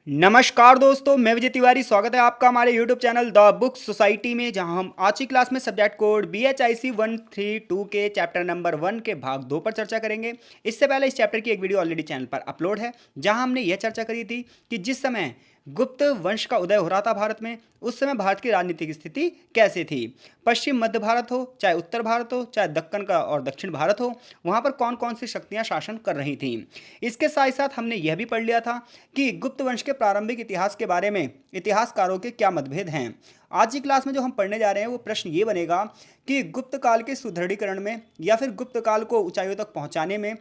नमस्कार दोस्तों, मैं विजय तिवारी। स्वागत है आपका हमारे YouTube channel the book society में, जहां हम आज की क्लास में सब्जेक्ट कोड BHIC 132 के चैप्टर नंबर 1 के भाग 2 पर चर्चा करेंगे। इससे पहले इस चैप्टर की एक वीडियो ऑलरेडी चैनल पर अपलोड है, जहां हमने यह चर्चा करी थी कि जिस समय गुप्त वंश का उदय हो रहा था भारत में, उस समय भारत की राजनीतिक स्थिति कैसे थी। पश्चिम मध्य भारत हो, चाहे उत्तर भारत हो, चाहे दक्कन का और दक्षिण भारत हो, वहाँ पर कौन कौन सी शक्तियाँ शासन कर रही थीं। इसके साथ साथ हमने यह भी पढ़ लिया था कि गुप्त वंश के प्रारंभिक इतिहास के बारे में इतिहासकारों के क्या मतभेद हैं। आज की क्लास में जो हम पढ़ने जा रहे हैं वो प्रश्न ये बनेगा कि गुप्त काल के सुदृढ़ीकरण में या फिर गुप्त काल को ऊंचाइयों तक पहुंचाने में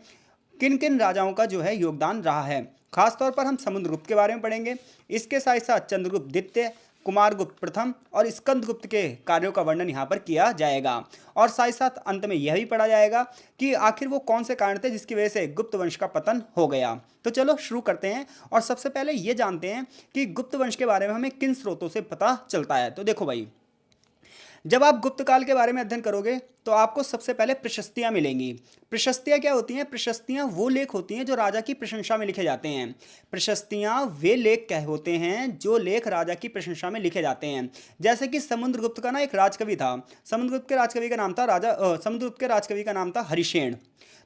किन किन राजाओं का जो है योगदान रहा है। खासतौर पर हम समुद्रगुप्त के बारे में पढ़ेंगे। इसके साथ साथ चंद्रगुप्त द्वितीय, कुमारगुप्त प्रथम और स्कंदगुप्त के कार्यों का वर्णन यहाँ पर किया जाएगा। और साथ साथ अंत में यह भी पढ़ा जाएगा कि आखिर वो कौन से कारण थे जिसकी वजह से गुप्त वंश का पतन हो गया। तो चलो शुरू करते हैं और सबसे पहले ये जानते हैं कि गुप्त वंश के बारे में हमें किन स्रोतों से पता चलता है। तो देखो भाई, जब आप गुप्त काल के बारे में अध्ययन करोगे तो आपको सबसे पहले प्रशस्तियां मिलेंगी। प्रशस्तियां क्या होती हैं? प्रशस्तियां वो लेख होती हैं जो राजा की प्रशंसा में लिखे जाते हैं। प्रशस्तियां वे लेख कह होते हैं जो लेख राजा की प्रशंसा में लिखे जाते हैं। जैसे कि समुद्रगुप्त का ना एक राजकवि था। समुद्रगुप्त के राजकवि का नाम था समुद्रगुप्त के राजकवि का नाम था हरिशेन।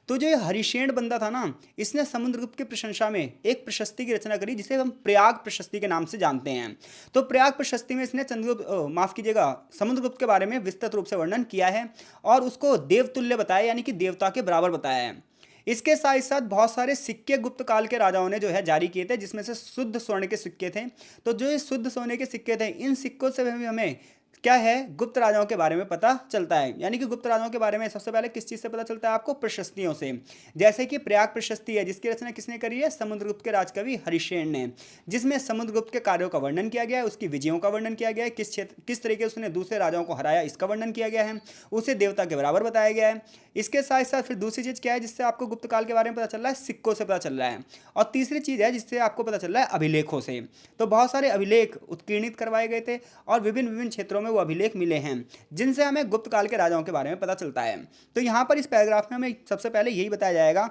तो जो ये हरिशेन बंदा था ना, इसने समुद्रगुप्त की प्रशंसा में एक प्रशस्ति की रचना करी जिसे हम प्रयाग प्रशस्ति के नाम से जानते हैं। तो प्रयाग प्रशस्ति में इसने चंद्रगुप्त माफ कीजिएगा समुद्रगुप्त के बारे में विस्तृत रूप से वर्णन किया है और उसको देवतुल्य बताया, यानी कि देवता के बराबर बताया है। इसके साथ साथ बहुत सारे सिक्के गुप्त काल के राजाओं ने जो है जारी किए थे, जिसमें से शुद्ध स्वर्ण के सिक्के थे। तो जो ये शुद्ध सोने के सिक्के थे, इन सिक्कों से भी हमें क्या है, गुप्त राजाओं के बारे में पता चलता है। यानी कि गुप्त राजाओं के बारे में सबसे पहले किस चीज़ से पता चलता है आपको? प्रशस्तियों से। जैसे कि प्रयाग प्रशस्ति है जिसकी रचना किसने करी है? समुद्रगुप्त के राजकवि हरिशेन ने, जिसमें समुद्रगुप्त के कार्यों का वर्णन किया गया है, उसकी विजयों का वर्णन किया गया है, किस तरीके से उसने दूसरे राजाओं को हराया इसका वर्णन किया गया है, उसे देवता के बराबर बताया गया है। इसके साथ साथ फिर दूसरी चीज़ क्या है जिससे आपको गुप्त काल के बारे में पता चल रहा है? सिक्कों से पता चल रहा है। और तीसरी चीज़ है जिससे आपको पता चल रहा है अभिलेखों से। तो बहुत सारे अभिलेख उत्कीर्णित करवाए गए थे और विभिन्न विभिन्न क्षेत्रों में वो अभिलेख मिले हैं जिनसे हमें गुप्त काल के राजाओं के बारे में पता चलता है। तो यहाँ पर इस पैराग्राफ में हमें सबसे पहले यही बताया जाएगा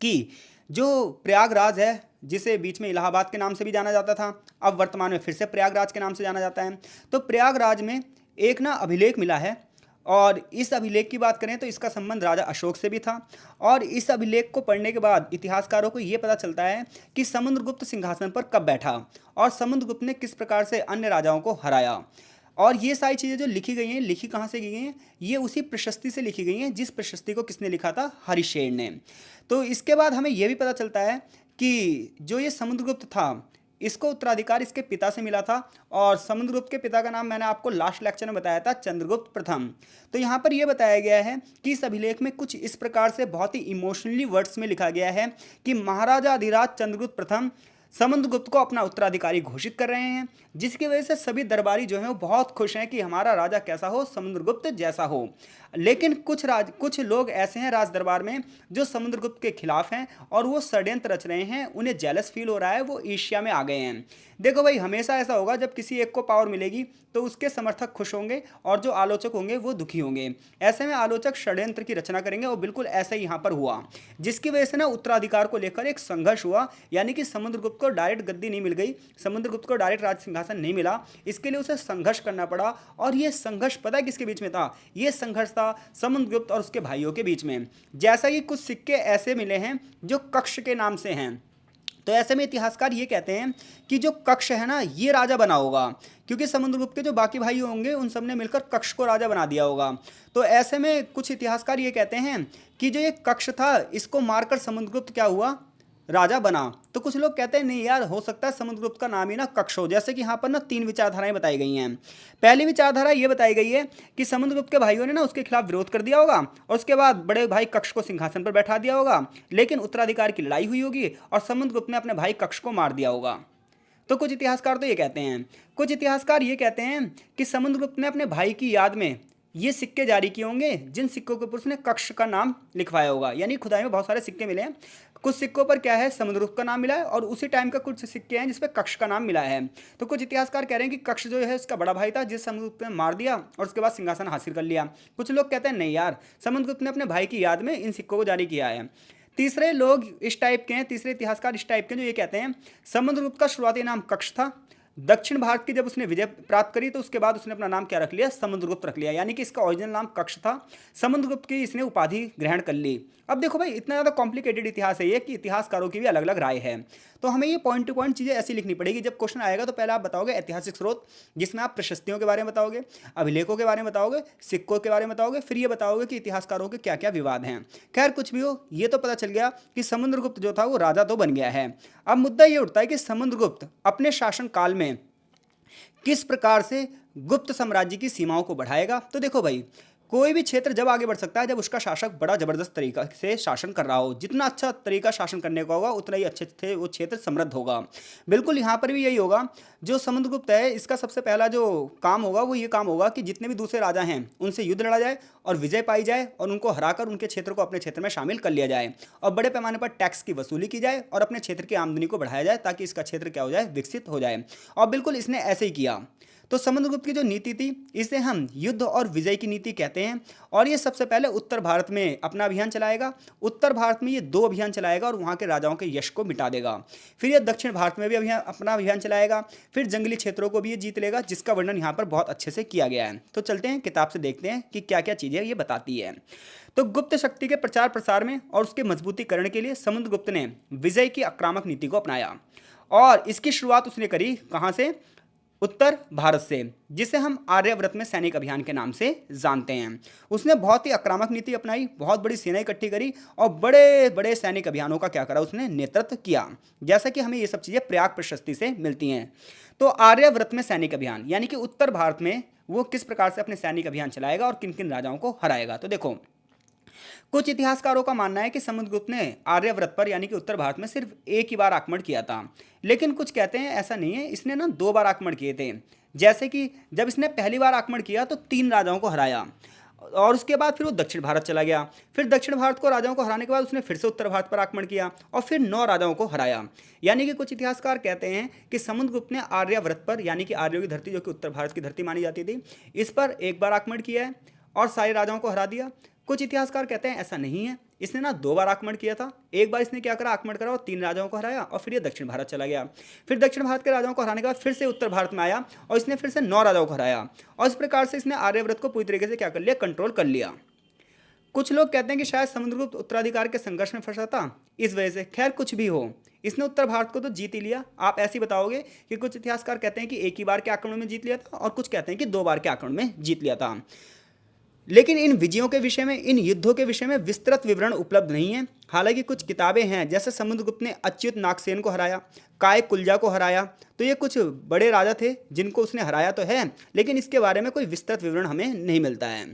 कि जो प्रयागराज है, जिसे बीच में इलाहाबाद के नाम से भी जाना जाता था, अब वर्तमान में फिर से प्रयागराज के नाम से जाना जाता है। तो प्रयागराज में एक ना अभिलेख मिला है और इस अभिलेख की बात करें तो इसका संबंध राजा अशोक से भी था। और इस अभिलेख को पढ़ने के बाद इतिहासकारों को यह पता चलता है कि समुद्रगुप्त सिंहासन पर कब बैठा और समुद्रगुप्त ने किस प्रकार से अन्य राजाओं को हराया। और ये सारी चीज़ें जो लिखी गई हैं, लिखी कहाँ से गई हैं? ये उसी प्रशस्ति से लिखी गई हैं जिस प्रशस्ति को किसने लिखा था? हरिशेन ने। तो इसके बाद हमें यह भी पता चलता है कि जो ये समुद्रगुप्त था, इसको उत्तराधिकार इसके पिता से मिला था। और समुद्रगुप्त के पिता का नाम मैंने आपको लास्ट लेक्चर में बताया था, चंद्रगुप्त प्रथम। तो यहाँ पर यह बताया गया है कि इस अभिलेख में कुछ इस प्रकार से बहुत ही इमोशनली वर्ड्स में लिखा गया है कि महाराजा अधिराज चंद्रगुप्त प्रथम समुद्रगुप्त को अपना उत्तराधिकारी घोषित कर रहे हैं, जिसकी वजह से सभी दरबारी जो हैं वो बहुत खुश हैं कि हमारा राजा कैसा हो? समुद्रगुप्त जैसा हो। लेकिन कुछ लोग ऐसे हैं राज दरबार में जो समुद्रगुप्त के खिलाफ हैं और वो षड्यंत्र रच रहे हैं। उन्हें जेलस फील हो रहा है, वो ईर्ष्या में आ गए हैं। देखो भाई, हमेशा ऐसा होगा जब किसी एक को पावर मिलेगी तो उसके समर्थक खुश होंगे और जो आलोचक होंगे वो दुखी होंगे। ऐसे में आलोचक षड्यंत्र की रचना करेंगे और बिल्कुल ऐसा ही यहाँ पर हुआ, जिसकी वजह से ना उत्तराधिकार को लेकर एक संघर्ष हुआ। यानी कि समुद्रगुप्त को डायरेक्ट गद्दी नहीं मिल गई, समुद्रगुप्त को डायरेक्ट राज सिंहासन नहीं मिला, इसके लिए उसे संघर्ष करना पड़ा। और ये संघर्ष पता है किसके बीच में था? ये संघर्ष था समुद्रगुप्त और उसके भाइयों के बीच में। जैसा कि कुछ सिक्के ऐसे मिले हैं जो कक्ष के नाम से हैं। तो ऐसे में इतिहासकार ये कहते हैं कि जो कक्ष है ना, ये राजा बना होगा, क्योंकि समुद्रगुप्त के जो बाकी भाई होंगे उन सब ने मिलकर कक्ष को राजा बना दिया होगा। तो ऐसे में कुछ इतिहासकार ये कहते हैं कि जो ये कक्ष था, इसको मारकर समुद्रगुप्त क्या हुआ? राजा बना। तो कुछ लोग कहते हैं नहीं यार, हो सकता है समुद्रगुप्त का नाम ही ना कक्ष हो। जैसे कि यहाँ पर ना 3 विचारधाराएं बताई गई हैं। पहली विचारधारा ये बताई गई है कि समुद्रगुप्त के भाइयों ने ना उसके खिलाफ विरोध कर दिया होगा और उसके बाद बड़े भाई कक्ष को सिंहासन पर बैठा दिया होगा, लेकिन उत्तराधिकार की लड़ाई हुई होगी और समुद्रगुप्त ने अपने भाई कक्ष को मार दिया होगा। तो कुछ इतिहासकार तो ये कहते हैं। कुछ इतिहासकार ये कहते हैं कि समुद्रगुप्त ने अपने भाई की याद में ये सिक्के जारी किए होंगे जिन सिक्कों के ऊपर उसने कक्ष का नाम लिखवाया होगा। यानी खुदाई में बहुत सारे सिक्के मिले हैं, कुछ सिक्कों पर क्या है? समुद्रगुप्त का नाम मिला है और उसी टाइम का कुछ सिक्के हैं जिसपे कक्ष का नाम मिला है। तो कुछ इतिहासकार कह रहे हैं कि कक्ष जो है उसका बड़ा भाई था जिस समुद्रगुप्त ने मार दिया और उसके बाद सिंहासन हासिल कर लिया। कुछ लोग कहते हैं नहीं यार, समुद्रगुप्त ने अपने भाई की याद में इन सिक्कों को जारी किया है। तीसरे लोग इस टाइप के हैं, तीसरे इतिहासकार इस टाइप के हैं जो ये कहते हैं समुद्रगुप्त का शुरुआती नाम कक्ष था। दक्षिण भारत की जब उसने विजय प्राप्त करी तो उसके बाद उसने अपना नाम क्या रख लिया, समुद्रगुप्त रख लिया, यानी कि इसका ओरिजिनल नाम कक्ष था। समुद्रगुप्त की इसने उपाधि ग्रहण कर ली। अब देखो भाई, इतना ज़्यादा कॉम्प्लिकेटेड इतिहास है ये कि इतिहासकारों की भी अलग अलग राय है। तो हमें ये पॉइंट टू पॉइंट चीज़ें ऐसी लिखनी पड़ेगी, जब क्वेश्चन आएगा तो पहले आप बताओगे ऐतिहासिक स्रोत, जिसमें आप प्रशस्तियों के बारे में बताओगे, अभिलेखों के बारे में बताओगे, सिक्कों के बारे में बताओगे, फिर ये बताओगे कि इतिहासकारों के क्या क्या विवाद हैं। खैर कुछ भी हो, ये तो पता चल गया कि समुद्रगुप्त जो था वो राजा तो बन गया है। अब मुद्दा ये उठता है कि समुद्रगुप्त अपने शासन काल में किस प्रकार से गुप्त साम्राज्य की सीमाओं को बढ़ाएगा। तो देखो भाई, कोई भी क्षेत्र जब आगे बढ़ सकता है जब उसका शासक बड़ा जबरदस्त तरीका से शासन कर रहा हो। जितना अच्छा तरीका शासन करने का होगा उतना ही अच्छे से वो क्षेत्र समृद्ध होगा। बिल्कुल यहाँ पर भी यही होगा। जो समुद्रगुप्त है इसका सबसे पहला जो काम होगा वो ये काम होगा कि जितने भी दूसरे राजा हैं उनसे युद्ध लड़ा जाए और विजय पाई जाए और उनको हराकर उनके क्षेत्र को अपने क्षेत्र में शामिल कर लिया जाए और बड़े पैमाने पर टैक्स की वसूली की जाए और अपने क्षेत्र की आमदनी को बढ़ाया जाए ताकि इसका क्षेत्र क्या हो जाए, विकसित हो जाए। और बिल्कुल इसने ऐसे ही किया। तो समुद्रगुप्त की जो नीति थी इसे हम युद्ध और विजय की नीति कहते हैं। और ये सबसे पहले उत्तर भारत में अपना अभियान चलाएगा। उत्तर भारत में ये 2 अभियान चलाएगा और वहाँ के राजाओं के यश को मिटा देगा। फिर ये दक्षिण भारत में भी अपना अभियान चलाएगा। फिर जंगली क्षेत्रों को भी ये जीत लेगा, जिसका वर्णन यहाँ पर बहुत अच्छे से किया गया है। तो चलते हैं किताब से देखते हैं कि क्या क्या चीज़ें ये बताती है। तो गुप्त शक्ति के प्रचार प्रसार में और उसके मजबूतीकरण के लिए समुद्रगुप्त ने विजय की आक्रामक नीति को अपनाया। और इसकी शुरुआत उसने करी कहाँ से? उत्तर भारत से, जिसे हम आर्यव्रत में सैनिक अभियान के नाम से जानते हैं। उसने बहुत ही आक्रामक नीति अपनाई, बहुत बड़ी सेना इकट्ठी करी और बड़े बड़े सैनिक अभियानों का क्या करा, उसने नेतृत्व किया। जैसा कि हमें ये सब चीज़ें प्रयाग प्रशस्ति से मिलती हैं। तो आर्यव्रत में सैनिक अभियान यानी कि उत्तर भारत में वो किस प्रकार से अपने सैनिक अभियान चलाएगा और किन किन राजाओं को हराएगा। तो देखो, कुछ इतिहासकारों का मानना है कि समुद्रगुप्त ने आर्यव्रत पर यानी कि उत्तर भारत में सिर्फ एक ही बार आक्रमण किया था। लेकिन कुछ कहते हैं ऐसा नहीं है, इसने ना 2 बार आक्रमण किए थे। जैसे कि जब इसने पहली बार आक्रमण किया तो 3 राजाओं को हराया और उसके बाद फिर वो दक्षिण भारत चला गया। फिर दक्षिण भारत को राजाओं को हराने के बाद उसने फिर से उत्तर भारत पर आक्रमण किया और फिर 9 राजाओं को हराया। यानी कि कुछ इतिहासकार कहते हैं कि समुद्रगुप्त ने आर्यव्रत पर यानी कि आर्यों की धरती जो कि उत्तर भारत की धरती मानी जाती थी, इस पर एक बार आक्रमण किया है और सारे राजाओं को हरा दिया। कुछ इतिहासकार कहते हैं ऐसा नहीं है, इसने ना 2 बार आक्रमण किया था। एक बार इसने क्या करा, आक्रमण करा और 3 राजाओं को हराया और फिर ये दक्षिण भारत चला गया। फिर दक्षिण भारत के राजाओं को हराने के बाद फिर से उत्तर भारत में आया और इसने फिर से 9 राजाओं को हराया और इस प्रकार से इसने आर्यव्रत को पूरी तरीके से क्या कर लिया, कंट्रोल कर लिया। कुछ लोग कहते हैं कि शायद समुद्रगुप्त उत्तराधिकार के संघर्ष में फंसा था इस वजह से। खैर कुछ भी हो, इसने उत्तर भारत को तो जीत ही लिया। आप ऐसे ही बताओगे कि कुछ इतिहासकार कहते हैं कि एक ही बार के आक्रमण में जीत लिया था और कुछ कहते हैं कि 2 बार के आक्रमण में जीत लिया था। लेकिन इन विजयों के विषय में, इन युद्धों के विषय में विस्तृत विवरण उपलब्ध नहीं है। हालांकि कुछ किताबें हैं, जैसे समुद्रगुप्त ने अच्युत नागसेन को हराया, काय कुल्जा को हराया, तो ये कुछ बड़े राजा थे जिनको उसने हराया तो है, लेकिन इसके बारे में कोई विस्तृत विवरण हमें नहीं मिलता है।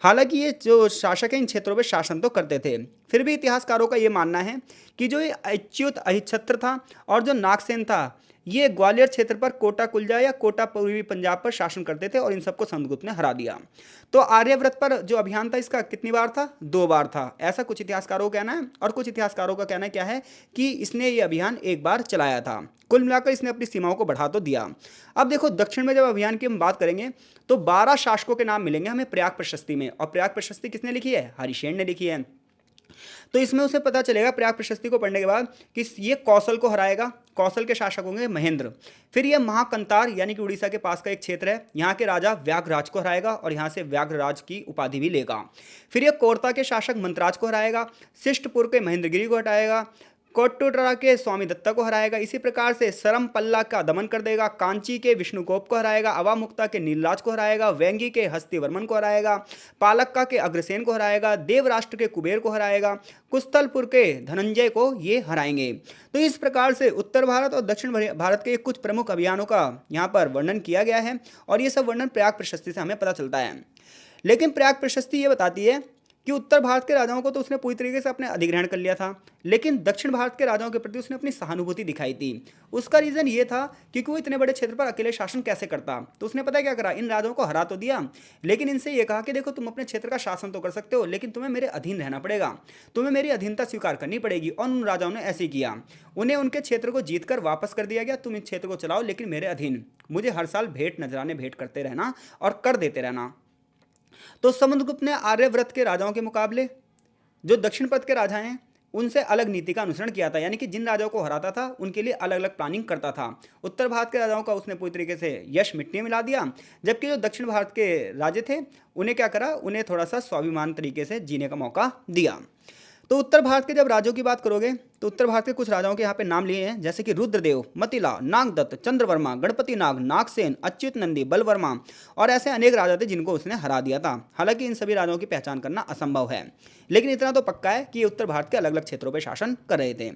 हालांकि ये जो शासक हैं इन क्षेत्रों पर शासन तो करते थे, फिर भी इतिहासकारों का ये मानना है कि जो ये अच्युत अहिच्छत्र था और जो नागसेन था, ये ग्वालियर क्षेत्र पर कोटा कुल्जा या कोटा पूर्वी पंजाब पर शासन करते थे और इन सबको समुद्रगुप्त ने हरा दिया। तो आर्यव्रत पर जो अभियान था इसका कितनी बार था, 2 बार था, ऐसा कुछ इतिहासकारों का कहना है। और कुछ इतिहासकारों का कहना क्या है कि इसने ये अभियान एक बार चलाया था। कुल मिलाकर इसने अपनी सीमाओं को बढ़ा तो दिया। अब देखो, दक्षिण में जब अभियान की हम बात करेंगे तो 12 शासकों के नाम मिलेंगे हमें प्रयाग प्रशस्ति में। और प्रयाग प्रशस्ति किसने लिखी है, हरिशेन ने लिखी है। तो इसमें उसे पता चलेगा प्रयाग प्रशस्ति को पढ़ने के बाद कि ये कौशल को हराएगा। कौशल के शासक होंगे महेंद्र। फिर ये महाकंतार यानी कि उड़ीसा के पास का एक क्षेत्र है, यहाँ के राजा व्याघ्रराज को हराएगा और यहाँ से व्याघ्रराज की उपाधि भी लेगा। फिर ये कोरता के शासक मंतराज को हराएगा, शिष्टपुर के महेंद्रगिरी को हटाएगा, कोट्टुडरा के स्वामी दत्ता को हराएगा। इसी प्रकार से सरमपल्ला का दमन कर देगा, कांची के विष्णुकोप को हराएगा, अवामुक्ता के नीलराज को हराएगा, वेंगी के हस्तिवर्मन को हराएगा, पालक्का के अग्रसेन को हराएगा, देवराष्ट्र के कुबेर को हराएगा, कुस्तलपुर के धनंजय को ये हराएंगे। तो इस प्रकार से उत्तर भारत और दक्षिण भारत के कुछ प्रमुख अभियानों का यहाँ पर वर्णन किया गया है और ये सब वर्णन प्रयाग प्रशस्ति से हमें पता चलता है। लेकिन प्रयाग प्रशस्ति ये बताती है कि उत्तर भारत के राजाओं को तो उसने पूरी तरीके से अपने अधिग्रहण कर लिया था, लेकिन दक्षिण भारत के राजाओं के प्रति उसने अपनी सहानुभूति दिखाई थी। उसका रीज़न ये था क्योंकि वो इतने बड़े क्षेत्र पर अकेले शासन कैसे करता। तो उसने पता क्या करा, इन राजाओं को हरा तो दिया, लेकिन इनसे ये कहा कि देखो तुम अपने क्षेत्र का शासन तो कर सकते हो, लेकिन तुम्हें मेरे अधीन रहना पड़ेगा, तुम्हें मेरी अधीनता स्वीकार करनी पड़ेगी। और उन राजाओं ने ऐसे ही किया, उन्हें उनके क्षेत्र को जीत कर वापस कर दिया गया, तुम इस क्षेत्र को चलाओ लेकिन मेरे अधीन, मुझे हर साल भेंट नजराने भेंट करते रहना और कर देते रहना। तो समुद्रगुप्त ने आर्यव्रत के राजाओं के मुकाबले जो दक्षिण पथ के राजा हैं उनसे अलग नीति का अनुसरण किया था, यानी कि जिन राजाओं को हराता था उनके लिए अलग अलग प्लानिंग करता था। उत्तर भारत के राजाओं का उसने पूरी तरीके से यश मिट्टी में मिला दिया, जबकि जो दक्षिण भारत के राजे थे उन्हें क्या करा, उन्हें थोड़ा सा स्वाभिमान तरीके से जीने का मौका दिया। तो उत्तर भारत के जब राजाओं की बात करोगे तो उत्तर भारत के कुछ राजाओं के यहाँ पे नाम लिए हैं, जैसे कि रुद्रदेव, मतिला, नागदत्त, चंद्रवर्मा, गणपति नाग, नागसेन, अच्युत नंदी, बलवर्मा और ऐसे अनेक राजा थे जिनको उसने हरा दिया था। हालांकि इन सभी राजाओं की पहचान करना असंभव है, लेकिन इतना तो पक्का है कि ये उत्तर भारत के अलग अलग क्षेत्रों पर शासन कर रहे थे।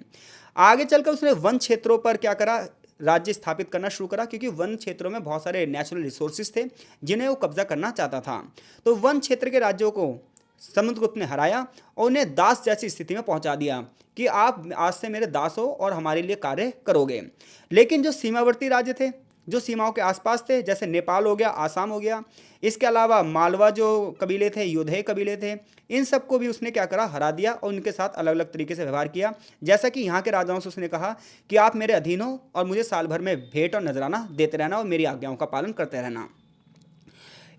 आगे चलकर उसने वन क्षेत्रों पर क्या करा, राज्य स्थापित करना शुरू करा, क्योंकि वन क्षेत्रों में बहुत सारे नेचुरल रिसोर्सेज थे जिन्हें वो कब्जा करना चाहता था। तो वन क्षेत्र के राज्यों को समुद्रगुप्त ने हराया और उन्हें दास जैसी स्थिति में पहुंचा दिया कि आप आज से मेरे दास हो और हमारे लिए कार्य करोगे। लेकिन जो सीमावर्ती राज्य थे, जो सीमाओं के आसपास थे, जैसे नेपाल हो गया, आसाम हो गया, इसके अलावा मालवा जो कबीले थे, योधे कबीले थे, इन सबको भी उसने क्या करा, हरा दिया और उनके साथ अलग अलग तरीके से व्यवहार किया। जैसा कि यहाँ के राजाओं से उसने कहा कि आप मेरे अधीन हो और मुझे साल भर में भेंट और नजराना देते रहना और मेरी आज्ञाओं का पालन करते रहना।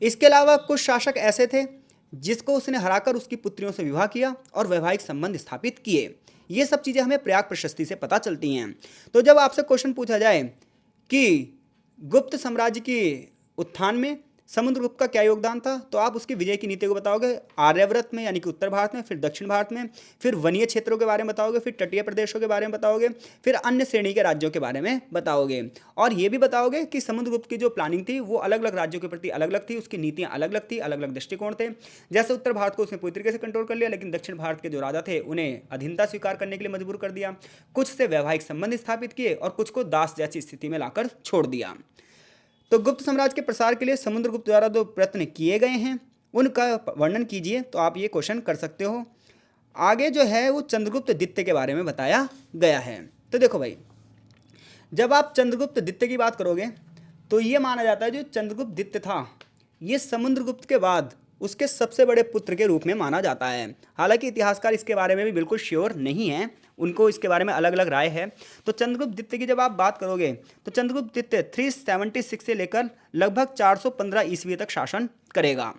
इसके अलावा कुछ शासक ऐसे थे जिसको उसने हराकर उसकी पुत्रियों से विवाह किया और वैवाहिक संबंध स्थापित किए। ये सब चीज़ें हमें प्रयाग प्रशस्ति से पता चलती हैं। तो जब आपसे क्वेश्चन पूछा जाए कि गुप्त साम्राज्य के उत्थान में समुद्रगुप्त का क्या योगदान था, तो आप उसकी विजय की नीति को बताओगे आर्यव्रत में, यानी कि उत्तर भारत में, फिर दक्षिण भारत में, फिर वनीय क्षेत्रों के बारे में बताओगे, फिर तटीय प्रदेशों के बारे में बताओगे, फिर अन्य श्रेणी के राज्यों के बारे में बताओगे, और ये भी बताओगे कि समुद्रगुप्त की जो प्लानिंग थी वो अलग अलग राज्यों के प्रति अलग अलग थी, उसकी नीतियाँ अलग अलग थी, अलग अलग दृष्टिकोण थे। जैसे उत्तर भारत को उसने पूरी तरीके से कंट्रोल कर लिया, लेकिन दक्षिण भारत के जो राजा थे उन्हें अधीनता स्वीकार करने के लिए मजबूर कर दिया, कुछ से वैवाहिक संबंध स्थापित किए और कुछ को दास जैसी स्थिति में लाकर छोड़ दिया। तो गुप्त साम्राज्य के प्रसार के लिए समुद्रगुप्त द्वारा जो प्रयत्न किए गए हैं उनका वर्णन कीजिए, तो आप ये क्वेश्चन कर सकते हो। आगे जो है वो चंद्रगुप्त द्वितीय के बारे में बताया गया है। तो देखो भाई, जब आप चंद्रगुप्त द्वितीय की बात करोगे तो ये माना जाता है जो चंद्रगुप्त द्वितीय था ये समुद्रगुप्त के बाद उसके सबसे बड़े पुत्र के रूप में माना जाता है। हालांकि इतिहासकार इसके बारे में भी बिल्कुल श्योर नहीं है, उनको इसके बारे में अलग अलग राय है। तो चंद्रगुप्त द्वितीय की जब आप बात करोगे तो चंद्रगुप्त द्वितीय 376 से लेकर लगभग 415 ईस्वी तक शासन करेगा।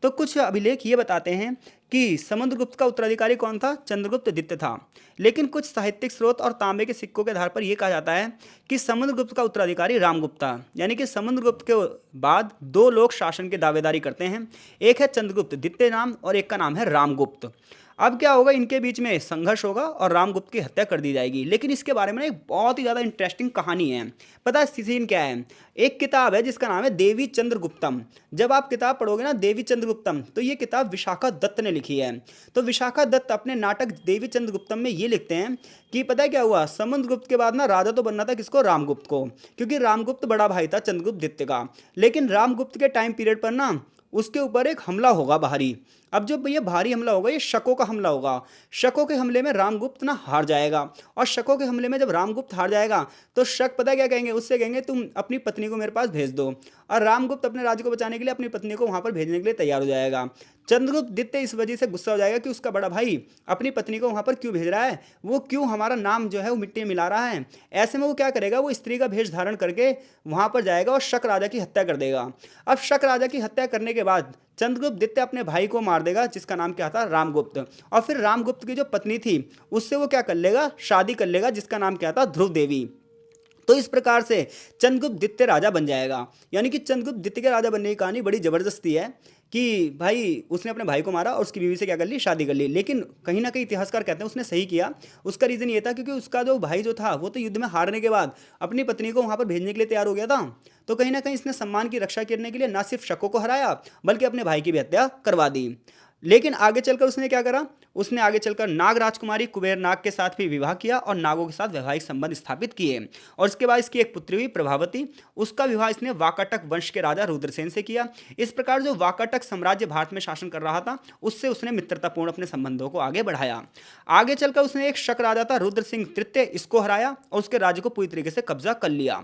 तो कुछ अभिलेख ये बताते हैं कि समुद्रगुप्त का उत्तराधिकारी कौन था, चंद्रगुप्त द्वितीय था। लेकिन कुछ साहित्यिक स्रोत और तांबे के सिक्कों के आधार पर यह कहा जाता है कि समुद्रगुप्त का उत्तराधिकारी रामगुप्त था, यानी कि समुद्रगुप्त के बाद दो लोग शासन की दावेदारी करते हैं, एक है चंद्रगुप्त द्वितीय नाम और एक का नाम है रामगुप्त। अब क्या होगा, इनके बीच में संघर्ष होगा और रामगुप्त की हत्या कर दी जाएगी। लेकिन इसके बारे में एक बहुत ही ज़्यादा इंटरेस्टिंग कहानी है। पता है सीन क्या है, एक किताब है जिसका नाम है देवी चंद्रगुप्तम। जब आप किताब पढ़ोगे ना देवी चंद्रगुप्तम, तो ये किताब विशाखा दत्त ने लिखी है। तो विशाखा दत्त अपने नाटक देवी चंद्रगुप्तम में ये लिखते हैं कि पता है क्या हुआ, समुद्रगुप्त के बाद ना राजा तो बनना था किसको, रामगुप्त को, क्योंकि रामगुप्त बड़ा भाई था चंद्रगुप्त द्वितीय का। लेकिन रामगुप्त के टाइम पीरियड पर ना उसके ऊपर एक हमला होगा भारी। अब जब ये भारी हमला होगा ये शकों का हमला होगा, शकों के हमले में रामगुप्त ना हार जाएगा, और शकों के हमले में जब रामगुप्त हार जाएगा तो शक पता क्या कहेंगे, उससे कहेंगे तुम अपनी पत्नी को मेरे पास भेज दो, और रामगुप्त अपने राज्य को बचाने के लिए अपनी पत्नी को वहां पर भेजने के लिए तैयार हो जाएगा। चंद्रगुप्त द्वितीय इस वजह से गुस्सा हो जाएगा कि उसका बड़ा भाई अपनी पत्नी को वहां पर क्यों भेज रहा है, वो क्यों हमारा नाम जो है वो मिट्टी में मिला रहा है। ऐसे में वो क्या करेगा, वो स्त्री का भेष धारण करके वहां पर जाएगा और शक राजा की हत्या कर देगा। अब शक राजा की हत्या करने के बाद चंद्रगुप्त द्वितीय अपने भाई को मार देगा जिसका नाम क्या था, रामगुप्त, और फिर रामगुप्त की जो पत्नी थी उससे वो क्या कर लेगा, शादी कर लेगा, जिसका नाम क्या था, ध्रुव देवी। तो इस प्रकार से चंद्रगुप्त द्वितीय राजा बन जाएगा। यानी कि चंद्रगुप्त द्वितीय के राजा बनने की कहानी बड़ी जबरदस्ती है कि भाई उसने अपने भाई को मारा और उसकी बीवी से क्या कर ली, शादी कर ली। लेकिन कहीं ना कहीं इतिहासकार कहते हैं उसने सही किया। उसका रीज़न ये था क्योंकि उसका जो भाई जो था वो तो युद्ध में हारने के बाद अपनी पत्नी को वहाँ पर भेजने के लिए तैयार हो गया था। तो कहीं ना कहीं इसने सम्मान की रक्षा करने के लिए ना सिर्फ शकों को हराया बल्कि अपने भाई की भी हत्या करवा दी। लेकिन आगे चलकर उसने क्या करा, उसने आगे चलकर नाग राजकुमारी कुबेर नाग के साथ भी विवाह किया और नागों के साथ वैवाहिक संबंध स्थापित किए। और इसके बाद इसकी एक पुत्री हुई प्रभावती, उसका विवाह इसने वाकाटक वंश के राजा रुद्रसेन से किया। इस प्रकार जो वाकाटक साम्राज्य भारत में शासन कर रहा था उससे उसने मित्रतापूर्ण अपने संबंधों को आगे बढ़ाया। आगे चलकर उसने एक शक राजा था रुद्र सिंह तृतीय, इसको हराया और उसके राज्य को पूरी तरीके से कब्जा कर लिया।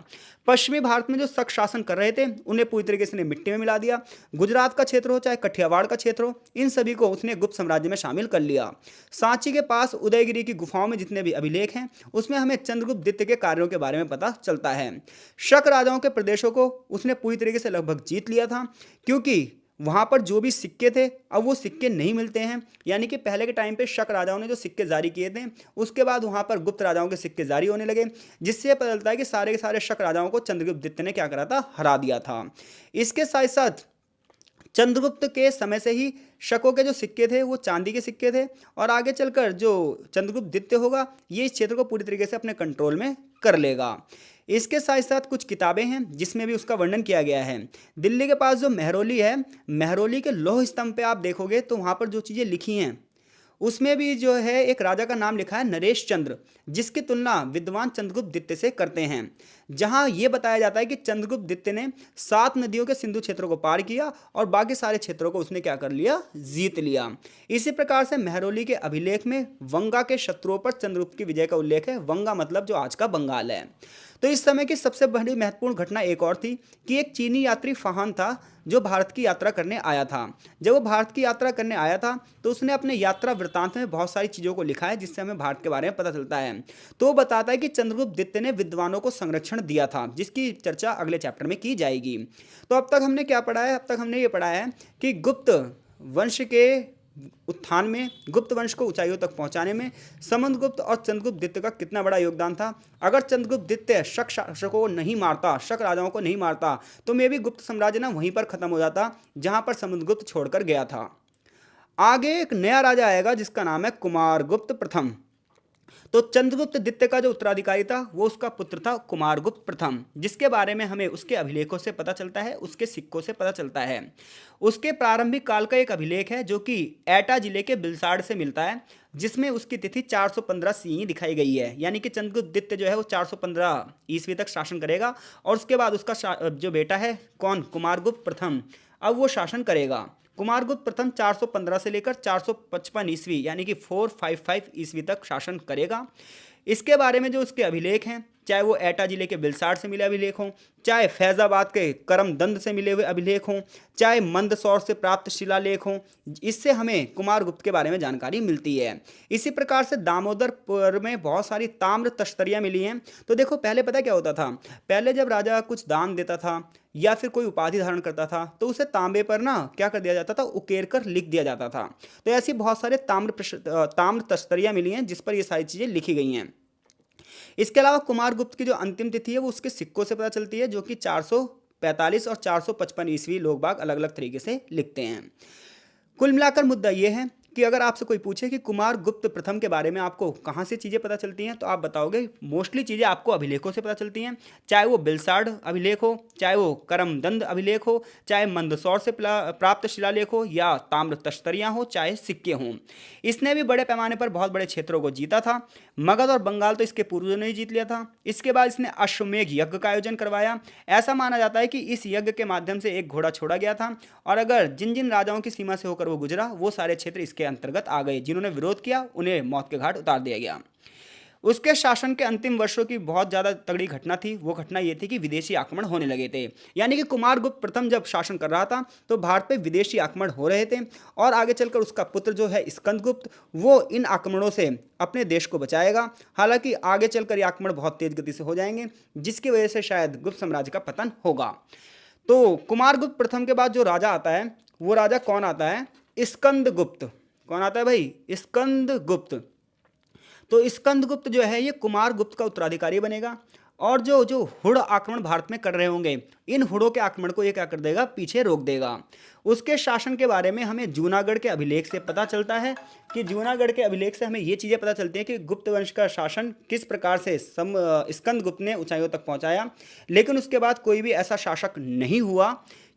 पश्चिमी भारत में जो शक शासन कर रहे थे उन्हें पूरी तरीके से मिट्टी में मिला दिया। गुजरात का क्षेत्र हो चाहे कठियावाड़ का क्षेत्र हो, इन सभी को उसने गुप्त साम्राज्य में शामिल कर लिया। सांची के पास उदयगिरी की गुफाओं में जितने भी अभिलेख हैं उसमें हमें चंद्रगुप्त द्वितीय के कार्यों के बारे में पता चलता है। शक राजाओं के प्रदेशों को उसने पूरी तरीके से लगभग जीत लिया था, क्योंकि वहाँ पर जो भी सिक्के थे अब वो सिक्के नहीं मिलते हैं, यानी कि पहले के टाइम पे शक राजाओं ने जो सिक्के जारी किए थे उसके बाद वहाँ पर गुप्त राजाओं के सिक्के जारी होने लगे, जिससे पता चलता है कि सारे के सारे शक राजाओं को चंद्रगुप्त ने क्या करा था, हरा दिया था। इसके साथ साथ चंद्रगुप्त के समय से ही शकों के जो सिक्के थे वो चांदी के सिक्के थे, और आगे चलकर जो चंद्रगुप्त द्वितीय होगा ये इस क्षेत्र को पूरी तरीके से अपने कंट्रोल में कर लेगा। इसके साथ साथ कुछ किताबें हैं जिसमें भी उसका वर्णन किया गया है। दिल्ली के पास जो मेहरौली है, मेहरौली के लौह स्तंभ पे आप देखोगे तो वहाँ पर जो चीज़ें लिखी हैं उसमें भी जो है एक राजा का नाम लिखा है नरेश चंद्र, जिसकी तुलना विद्वान चंद्रगुप्त द्वितीय से करते हैं। जहां यह बताया जाता है कि चंद्रगुप्त द्वितीय ने 7 नदियों के सिंधु क्षेत्रों को पार किया और बाकी सारे क्षेत्रों को उसने क्या कर लिया, जीत लिया। इसी प्रकार से मेहरौली के अभिलेख में वंगा के शत्रुओं पर चंद्रगुप्त की विजय का उल्लेख है। वंगा मतलब जो आज का बंगाल है। तो इस समय की सबसे बड़ी महत्वपूर्ण घटना एक और थी कि एक चीनी यात्री फाहान था जो भारत की यात्रा करने आया था। जब वो भारत की यात्रा करने आया था तो उसने अपने यात्रा वृत्तांत में बहुत सारी चीज़ों को लिखा है जिससे हमें भारत के बारे में पता चलता है। तो वो बताता है कि चंद्रगुप्त द्वितीय ने विद्वानों को संरक्षण दिया था, जिसकी चर्चा अगले चैप्टर में की जाएगी। तो अब तक हमने क्या पढ़ा है, अब तक हमने ये पढ़ा है कि गुप्त वंश के उत्थान में, गुप्त वंश को ऊंचाइयों तक पहुंचाने में समुद्रगुप्त और चंद्रगुप्त द्वितीय का कितना बड़ा योगदान था। अगर चंद्रगुप्त द्वितीय शक शासकों को नहीं मारता, शक राजाओं को नहीं मारता, तो मे भी गुप्त साम्राज्य ना वहीं पर खत्म हो जाता जहां पर समुद्रगुप्त छोड़कर गया था। आगे एक नया राजा आएगा जिसका नाम है कुमारगुप्त प्रथम। तो चंद्रगुप्त द्वितीय का जो उत्तराधिकारी था वो उसका पुत्र था कुमारगुप्त प्रथम, जिसके बारे में हमें उसके अभिलेखों से पता चलता है, उसके सिक्कों से पता चलता है। उसके प्रारंभिक काल का एक अभिलेख है जो कि एटा जिले के बिलसाड़ से मिलता है, जिसमें उसकी तिथि 415 सी दिखाई गई है। यानी कि चंद्रगुप्त द्वितीय जो है वो 415 ईस्वी तक शासन करेगा और उसके बाद उसका जो बेटा है कौन, कुमारगुप्त प्रथम, अब वो शासन करेगा। कुमारगुप्त प्रथम 415 से लेकर 455 ईस्वी यानी कि 455 ईस्वी तक शासन करेगा। इसके बारे में जो उसके अभिलेख हैं, चाहे वो एटा जिले के बिलसाड़ से मिले अभिलेख हों, चाहे फैजाबाद के करमदंद से मिले हुए अभिलेख हों, चाहे मंदसौर से प्राप्त शिलालेख हों, इससे हमें कुमारगुप्त के बारे में जानकारी मिलती है। इसी प्रकार से दामोदरपुर में बहुत सारी ताम्र तश्तरियाँ मिली हैं। तो देखो पहले पता क्या होता था, पहले जब राजा कुछ दान देता था या फिर कोई उपाधि धारण करता था तो उसे तांबे पर ना क्या कर दिया जाता था, उकेर कर लिख दिया जाता था। तो ऐसी बहुत सारे ताम्र तश्तरियाँ मिली हैं जिस पर ये सारी चीज़ें लिखी गई हैं। इसके अलावा कुमारगुप्त की जो अंतिम तिथि है वो उसके सिक्कों से पता चलती है, जो कि 445 और 455 ईस्वी लोग बाग अलग अलग तरीके से लिखते हैं। कुल मिलाकर मुद्दा ये है कि अगर आपसे कोई पूछे कि कुमारगुप्त प्रथम के बारे में आपको कहाँ से चीज़ें पता चलती हैं, तो आप बताओगे मोस्टली चीज़ें आपको अभिलेखों से पता चलती हैं, चाहे वो बिलसाड़ अभिलेख हो, चाहे वो करमदंद अभिलेख हो, चाहे मंदसौर से प्राप्त शिलालेख हो, या ताम्र तश्तरियाँ हो, चाहे सिक्के हों। इसने भी बड़े पैमाने पर बहुत बड़े क्षेत्रों को जीता था। मगध और बंगाल तो इसके पूर्वजों ने ही जीत लिया था। इसके बाद इसने अश्वमेघ यज्ञ का आयोजन करवाया। ऐसा माना जाता है कि इस यज्ञ के माध्यम से एक घोड़ा छोड़ा गया था और अगर जिन जिन राजाओं की सीमा से होकर वो गुजरा वो सारे क्षेत्र इसके अंतर्गत आ गए। जिन्होंने विरोध किया उन्हें मौत के घाट उतार दिया गया। उसके शासन के अंतिम वर्षों की बहुत ज़्यादा तगड़ी घटना थी। वो घटना ये थी कि विदेशी आक्रमण होने लगे थे। यानी कि कुमारगुप्त प्रथम जब शासन कर रहा था तो भारत पे विदेशी आक्रमण हो रहे थे और आगे चलकर उसका पुत्र जो है स्कंदगुप्त वो इन आक्रमणों से अपने देश को बचाएगा। हालांकि आगे चलकर ये आक्रमण बहुत तेज गति से हो जाएंगे जिसकी वजह से शायद गुप्त साम्राज्य का पतन होगा। तो कुमारगुप्त प्रथम के बाद जो राजा आता है वो राजा कौन आता है, स्कंदगुप्त। कौन आता है भाई, स्कंदगुप्त। तो स्कंदगुप्त जो है ये कुमारगुप्त का उत्तराधिकारी बनेगा और जो जो हुड़ आक्रमण भारत में कर रहे होंगे इन हुड़ों के आक्रमण को ये क्या कर देगा, पीछे रोक देगा। उसके शासन के बारे में हमें जूनागढ़ के अभिलेख से पता चलता है कि जूनागढ़ के अभिलेख से हमें ये चीज़ें पता चलती हैं कि गुप्त वंश का शासन किस प्रकार से स्कंदगुप्त ने ऊंचाइयों तक पहुंचाया। लेकिन उसके बाद कोई भी ऐसा शासक नहीं हुआ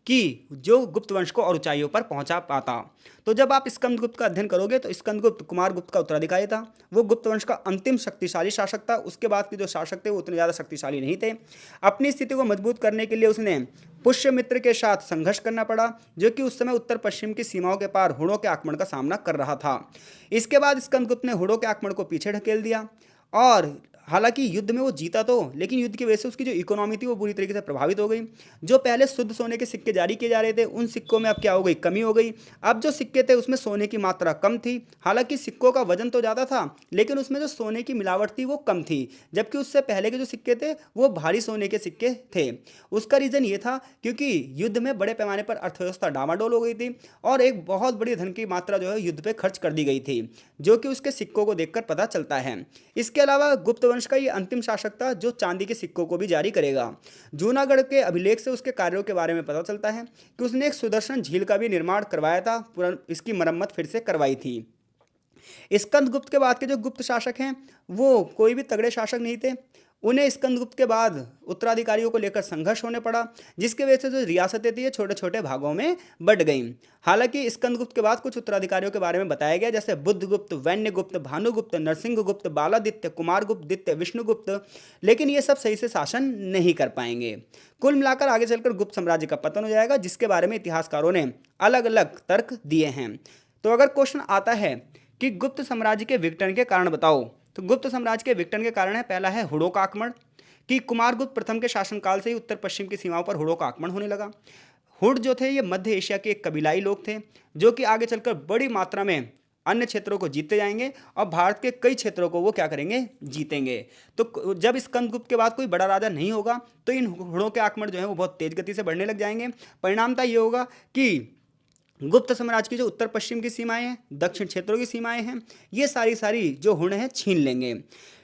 कि जो गुप्त वंश को और ऊंचाइयों पर पहुंचा पाता। तो जब आप स्कंदगुप्त का अध्ययन करोगे तो स्कंदगुप्त कुमारगुप्त का उत्तराधिकारी था। वो गुप्त वंश का अंतिम शक्तिशाली शासक था। उसके बाद के जो शासक थे वो उतने ज़्यादा शक्तिशाली नहीं थे। अपनी स्थिति को मजबूत करने के लिए उसने पुष्यमित्र के साथ संघर्ष करना पड़ा, जो कि उस समय उत्तर पश्चिम की सीमाओं के पार हुड़ों के आक्रमण का सामना कर रहा था। इसके बाद स्कंदगुप्त ने हुड़ों के आक्रमण को पीछे ढकेल दिया और हालांकि युद्ध में वो जीता तो, लेकिन युद्ध की वजह से उसकी जो इकोनॉमी थी वो बुरी तरीके से प्रभावित हो गई। जो पहले शुद्ध सोने के सिक्के जारी किए जा रहे थे उन सिक्कों में अब क्या हो गई, कमी हो गई। अब जो सिक्के थे उसमें सोने की मात्रा कम थी। हालांकि सिक्कों का वजन तो ज़्यादा था, लेकिन उसमें जो सोने की मिलावट थी वो कम थी। जबकि उससे पहले के जो सिक्के थे वो भारी सोने के सिक्के थे। उसका रीज़न ये था क्योंकि युद्ध में बड़े पैमाने पर अर्थव्यवस्था डामाडोल हो गई थी और एक बहुत बड़ी धन की मात्रा जो है युद्ध पे खर्च कर दी गई थी, जो कि उसके सिक्कों को देखकर पता चलता है। इसके अलावा गुप्त वंश का ये अंतिम शासक था जो चांदी के सिक्कों को भी जारी करेगा। जूनागढ़ के अभिलेख से उसके कार्यों के बारे में पता चलता है कि उसने एक सुदर्शन झील का भी निर्माण करवाया था, इसकी मरम्मत फिर से करवाई थी। स्कंदगुप्त के बाद के जो गुप्त शासक हैं वो कोई भी तगड़े शासक नहीं थे। उन्हें स्कंदगुप्त के बाद उत्तराधिकारियों को लेकर संघर्ष होने पड़ा, जिसकी वजह से जो रियासतें थी ये छोटे छोटे भागों में बंट गईं। हालांकि स्कंदगुप्त के बाद कुछ उत्तराधिकारियों के बारे में बताया गया, जैसे बुद्धगुप्त, वैन्यगुप्त, भानुगुप्त, नरसिंहगुप्त, बालादित्य, कुमारगुप्त, दित्य, विष्णुगुप्त, लेकिन ये सब सही से शासन नहीं कर पाएंगे। कुल मिलाकर आगे चलकर गुप्त साम्राज्य का पतन हो जाएगा, जिसके बारे में इतिहासकारों ने अलग अलग तर्क दिए हैं। तो अगर क्वेश्चन आता है कि गुप्त साम्राज्य के विघटन के कारण बताओ, तो गुप्त साम्राज्य के विघटन के कारण है, पहला है हुड़ों का आक्रमण, कि कुमारगुप्त प्रथम के शासनकाल से ही उत्तर पश्चिम की सीमाओं पर हुड़ों का आक्रमण होने लगा। हुड़ जो थे ये मध्य एशिया के एक कबीलाई लोग थे, जो कि आगे चलकर बड़ी मात्रा में अन्य क्षेत्रों को जीतते जाएंगे और भारत के कई क्षेत्रों को वो क्या करेंगे, जीतेंगे। तो जब स्कंदगुप्त के बाद कोई बड़ा राजा नहीं होगा तो इन हुड़ों के आक्रमण जो है वो बहुत तेज गति से बढ़ने लग जाएंगे। परिणामतः ये होगा कि गुप्त साम्राज्य की जो उत्तर पश्चिम की सीमाएं हैं, दक्षिण क्षेत्रों की सीमाएं हैं, ये सारी सारी जो हुण हैं छीन लेंगे।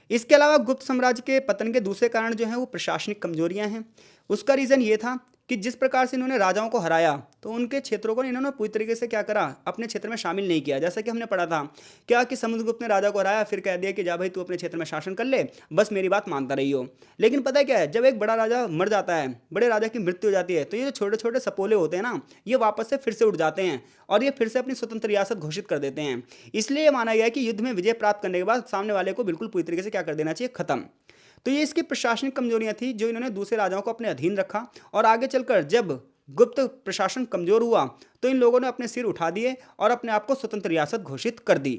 इसके अलावा गुप्त साम्राज्य के पतन के दूसरे कारण जो है वो प्रशासनिक कमजोरियां हैं। उसका रीज़न ये था कि जिस प्रकार से इन्होंने राजाओं को हराया तो उनके क्षेत्रों को इन्होंने पूरी तरीके से क्या करा, अपने क्षेत्र में शामिल नहीं किया। जैसा कि हमने पढ़ा था क्या कि समुद्रगुप्त ने राजा को हराया, फिर कह दिया कि जा भाई तू अपने क्षेत्र में शासन कर ले, बस मेरी बात मानता रही हो। लेकिन पता है क्या है, जब एक बड़ा राजा मर जाता है, बड़े राजा की मृत्यु हो जाती है, तो ये जो छोटे छोटे सपोले होते हैं ना, ये वापस से फिर से उठ जाते हैं और ये फिर से अपनी स्वतंत्र रियासत घोषित कर देते हैं। इसलिए ये माना गया है कि युद्ध में विजय प्राप्त करने के बाद सामने वाले को बिल्कुल पूरी तरीके से क्या कर देना चाहिए, खत्म। तो ये इसकी प्रशासनिक कमजोरियां थी जो इन्होंने दूसरे राजाओं को अपने अधीन रखा। और आगे चलकर जब गुप्त प्रशासन कमजोर हुआ तो इन लोगों ने अपने सिर उठा दिए और अपने आप को स्वतंत्र रियासत घोषित कर दी।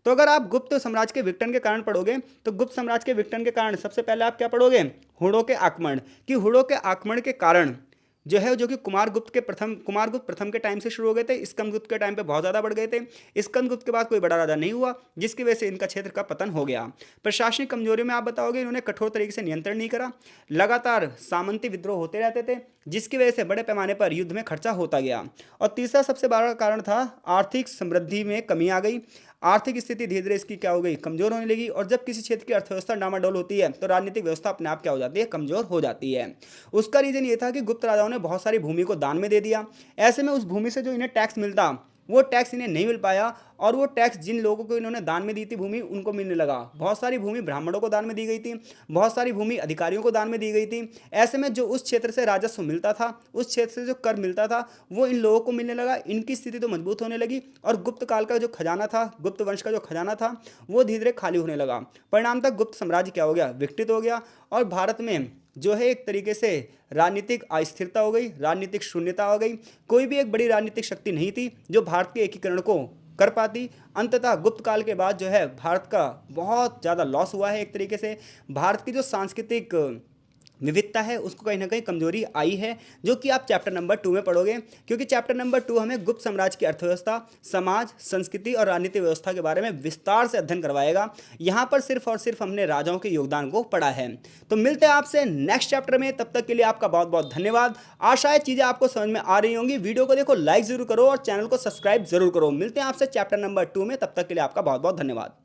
तो अगर आप गुप्त साम्राज्य के विघटन के कारण पढ़ोगे तो गुप्त साम्राज्य के विघटन के कारण सबसे पहले आप क्या पढ़ोगे, हुड़ों के आक्रमण, कि हुड़ों के आक्रमण के कारण जो है, जो कि कुमारगुप्त प्रथम के टाइम से शुरू हो गए थे, स्कंदगुप्त के टाइम पे बहुत ज़्यादा बढ़ गए थे। स्कंदगुप्त के बाद कोई बड़ा राजा नहीं हुआ, जिसकी वजह से इनका क्षेत्र का पतन हो गया। प्रशासनिक कमजोरियों में आप बताओगे इन्होंने कठोर तरीके से नियंत्रण नहीं करा, लगातार सामंती विद्रोह होते रहते थे, जिसकी वजह से बड़े पैमाने पर युद्ध में खर्चा होता गया। और तीसरा सबसे बड़ा कारण था आर्थिक समृद्धि में कमी आ गई। आर्थिक स्थिति धीरे धीरे इसकी क्या हो गई, कमजोर होने लगी। और जब किसी क्षेत्र की अर्थव्यवस्था डामाडोल होती है तो राजनीतिक व्यवस्था अपने आप क्या हो जाती है, कमजोर हो जाती है। उसका रीजन ये था कि गुप्त राजाओं ने बहुत सारी भूमि को दान में दे दिया। ऐसे में उस भूमि से जो इन्हें टैक्स मिलता वो टैक्स इन्हें नहीं मिल पाया और वो टैक्स जिन लोगों को इन्होंने दान में दी थी भूमि उनको मिलने लगा। बहुत सारी भूमि ब्राह्मणों को दान में दी गई थी, बहुत सारी भूमि अधिकारियों को दान में दी गई थी। ऐसे में जो उस क्षेत्र से राजस्व मिलता था, उस क्षेत्र से जो कर मिलता था वो इन लोगों को मिलने लगा। इनकी स्थिति तो मजबूत होने लगी और गुप्त काल का जो खजाना था, गुप्त वंश का जो खजाना था वो धीरे धीरे खाली होने लगा। परिणाम तक गुप्त साम्राज्य क्या हो गया, विकसित हो गया और भारत में जो है एक तरीके से राजनीतिक अस्थिरता हो गई, राजनीतिक शून्यता हो गई। कोई भी एक बड़ी राजनीतिक शक्ति नहीं थी जो भारत के एकीकरण को कर पाती। अंततः गुप्त काल के बाद जो है भारत का बहुत ज़्यादा लॉस हुआ है। एक तरीके से भारत की जो सांस्कृतिक विविधता है उसको कहीं ना कहीं कमजोरी आई है, जो कि आप चैप्टर नंबर 2 में पढ़ोगे, क्योंकि चैप्टर नंबर 2 हमें गुप्त साम्राज्य की अर्थव्यवस्था, समाज, संस्कृति और राजनीतिक व्यवस्था के बारे में विस्तार से अध्ययन करवाएगा। यहाँ पर सिर्फ और सिर्फ हमने राजाओं के योगदान को पढ़ा है। तो मिलते हैं आपसे नेक्स्ट चैप्टर में, तब तक के लिए आपका बहुत बहुत धन्यवाद। आशा है चीज़ें आपको समझ में आ रही होंगी। वीडियो को देखो, लाइक जरूर करो और चैनल को सब्सक्राइब जरूर करो। मिलते हैं आपसे चैप्टर नंबर 2 में, तब तक के लिए आपका बहुत बहुत धन्यवाद।